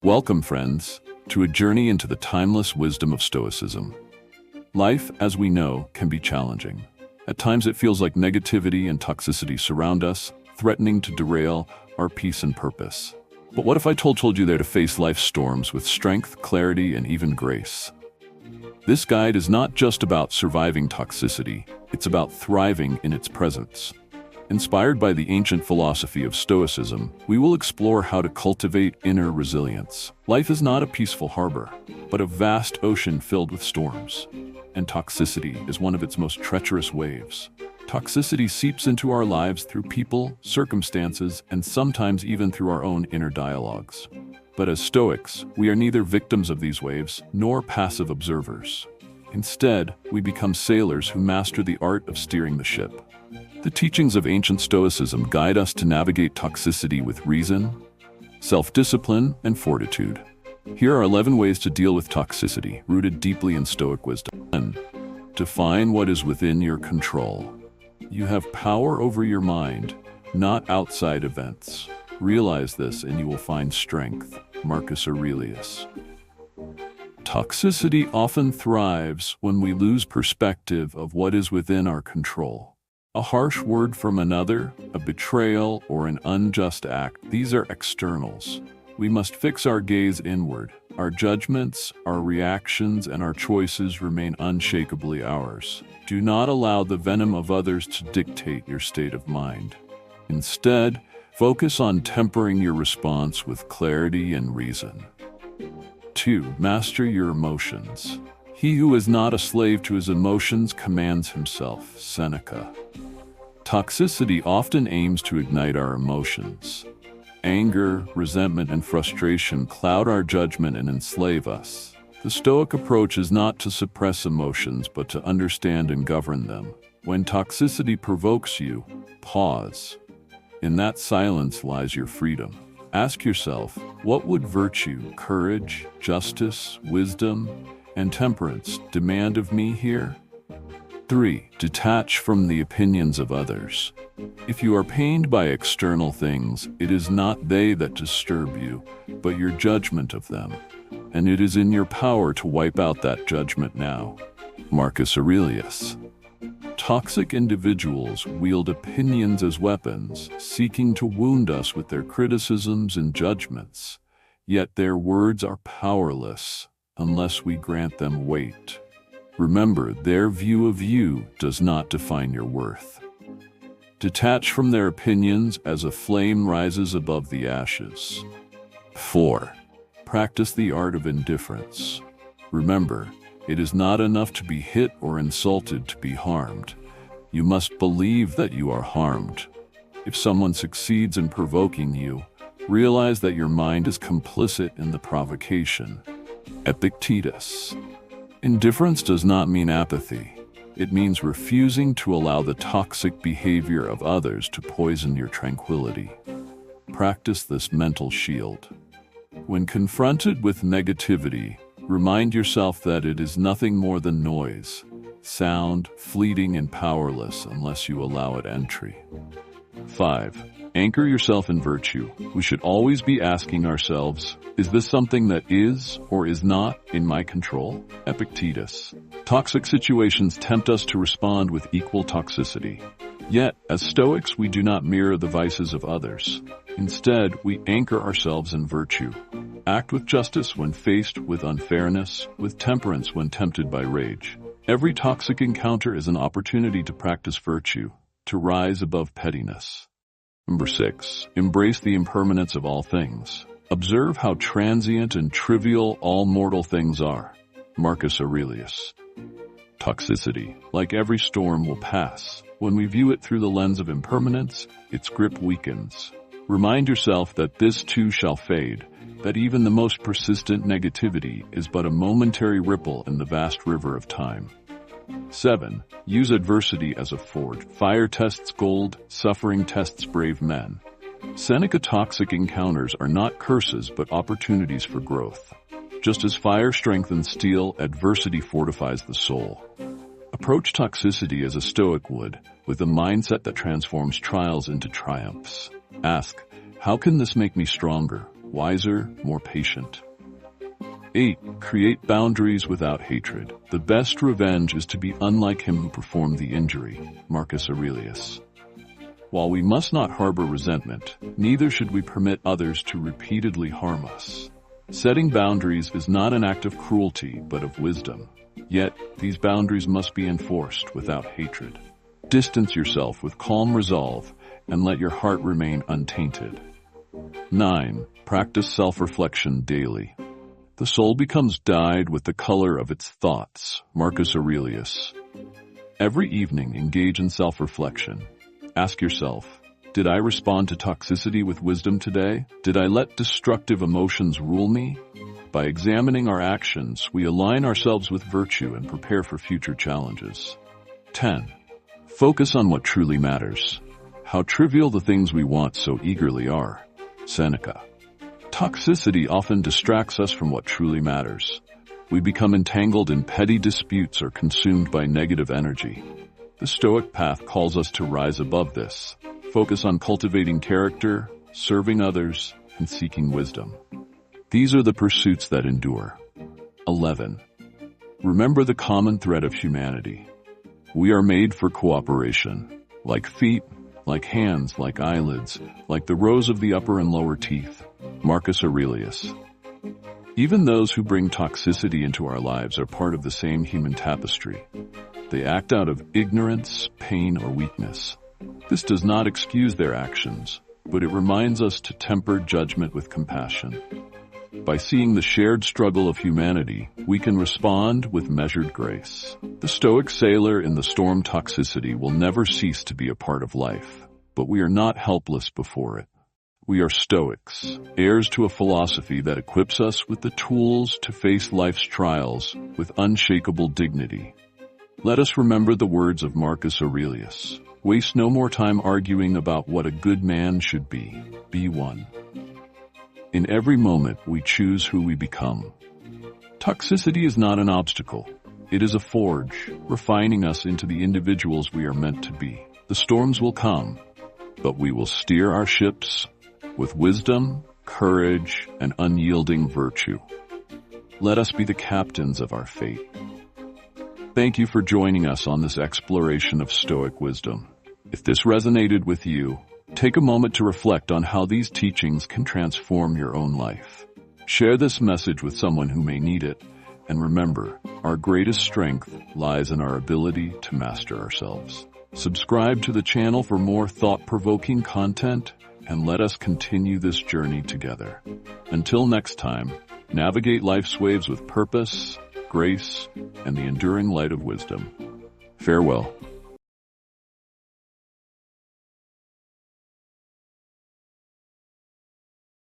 Welcome, friends, to a journey into the timeless wisdom of Stoicism. Life, as we know, can be challenging. At times it feels like negativity and toxicity surround us, threatening to derail our peace and purpose. But what if I told you there to face life's storms with strength, clarity, and even grace? This guide is not just about surviving toxicity, it's about thriving in its presence. Inspired by the ancient philosophy of Stoicism, we will explore how to cultivate inner resilience. Life is not a peaceful harbor, but a vast ocean filled with storms. And toxicity is one of its most treacherous waves. Toxicity seeps into our lives through people, circumstances, and sometimes even through our own inner dialogues. But as Stoics, we are neither victims of these waves nor passive observers. Instead, we become sailors who master the art of steering the ship. The teachings of ancient Stoicism guide us to navigate toxicity with reason, self-discipline, and fortitude. Here are 11 ways to deal with toxicity, rooted deeply in Stoic wisdom. 1. Define what is within your control. You have power over your mind, not outside events. Realize this and you will find strength. Marcus Aurelius. Toxicity often thrives when we lose perspective of what is within our control. A harsh word from another, a betrayal, or an unjust act, these are externals. We must fix our gaze inward. Our judgments, our reactions, and our choices remain unshakably ours. Do not allow the venom of others to dictate your state of mind. Instead, focus on tempering your response with clarity and reason. 2. Master your emotions. He who is not a slave to his emotions commands himself. Seneca. Toxicity often aims to ignite our emotions. Anger, resentment, and frustration cloud our judgment and enslave us. The Stoic approach is not to suppress emotions, but to understand and govern them. When toxicity provokes you, pause. In that silence lies your freedom. Ask yourself, what would virtue, courage, justice, wisdom, and temperance demand of me here? 3. Detach from the opinions of others. If you are pained by external things, it is not they that disturb you, but your judgment of them. And it is in your power to wipe out that judgment now. Marcus Aurelius. Toxic individuals wield opinions as weapons, seeking to wound us with their criticisms and judgments. Yet their words are powerless unless we grant them weight. Remember, their view of you does not define your worth. Detach from their opinions as a flame rises above the ashes. 4. Practice the art of indifference. Remember, it is not enough to be hit or insulted to be harmed. You must believe that you are harmed. If someone succeeds in provoking you, realize that your mind is complicit in the provocation. Epictetus. Indifference does not mean apathy. It means refusing to allow the toxic behavior of others to poison your tranquility. Practice this mental shield. When confronted with negativity, remind yourself that it is nothing more than noise, sound, fleeting, and powerless unless you allow it entry. 5. Anchor yourself in virtue. We should always be asking ourselves, is this something that is or is not in my control? Epictetus. Toxic situations tempt us to respond with equal toxicity. Yet, as Stoics, we do not mirror the vices of others. Instead, we anchor ourselves in virtue. Act with justice when faced with unfairness, with temperance when tempted by rage. Every toxic encounter is an opportunity to practice virtue, to rise above pettiness. 6. Embrace the impermanence of all things. Observe how transient and trivial all mortal things are. Marcus Aurelius. Toxicity, like every storm, will pass. When we view it through the lens of impermanence, its grip weakens. Remind yourself that this too shall fade, that even the most persistent negativity is but a momentary ripple in the vast river of time. 7. Use adversity as a forge. Fire tests gold, suffering tests brave men. Seneca. Toxic encounters are not curses but opportunities for growth. Just as fire strengthens steel, adversity fortifies the soul. Approach toxicity as a Stoic would, with a mindset that transforms trials into triumphs. Ask, how can this make me stronger? wiser, more patient. 8. Create boundaries without hatred. The best revenge is to be unlike him who performed the injury. Marcus Aurelius. While we must not harbor resentment, neither should we permit others to repeatedly harm us. Setting boundaries is not an act of cruelty, but of wisdom. Yet, these boundaries must be enforced without hatred. Distance yourself with calm resolve and let your heart remain untainted. 9. Practice self-reflection daily. The soul becomes dyed with the color of its thoughts. Marcus Aurelius. Every evening, engage in self-reflection. Ask yourself, did I respond to toxicity with wisdom today? Did I let destructive emotions rule me? By examining our actions, we align ourselves with virtue and prepare for future challenges. 10. Focus on what truly matters. How trivial the things we want so eagerly are. Seneca. Toxicity often distracts us from what truly matters. We become entangled in petty disputes or consumed by negative energy. The Stoic path calls us to rise above this. Focus on cultivating character, serving others, and seeking wisdom. These are the pursuits that endure. 11. Remember the common thread of humanity. We are made for cooperation. Like feet, like hands, like eyelids, like the rows of the upper and lower teeth. Marcus Aurelius. Even those who bring toxicity into our lives are part of the same human tapestry. They act out of ignorance, pain, or weakness. This does not excuse their actions, but it reminds us to temper judgment with compassion. By seeing the shared struggle of humanity, we can respond with measured grace. The Stoic sailor in the storm toxicity will never cease to be a part of life, but we are not helpless before it. We are Stoics, heirs to a philosophy that equips us with the tools to face life's trials with unshakable dignity. Let us remember the words of Marcus Aurelius. Waste no more time arguing about what a good man should be. Be one. In every moment, we choose who we become. Toxicity is not an obstacle. It is a forge, refining us into the individuals we are meant to be. The storms will come, but we will steer our ships with wisdom, courage, and unyielding virtue. Let us be the captains of our fate. Thank you for joining us on this exploration of Stoic wisdom. If this resonated with you, take a moment to reflect on how these teachings can transform your own life. Share this message with someone who may need it, and remember, our greatest strength lies in our ability to master ourselves. Subscribe to the channel for more thought-provoking content, and let us continue this journey together. Until next time, navigate life's waves with purpose, grace, and the enduring light of wisdom. Farewell.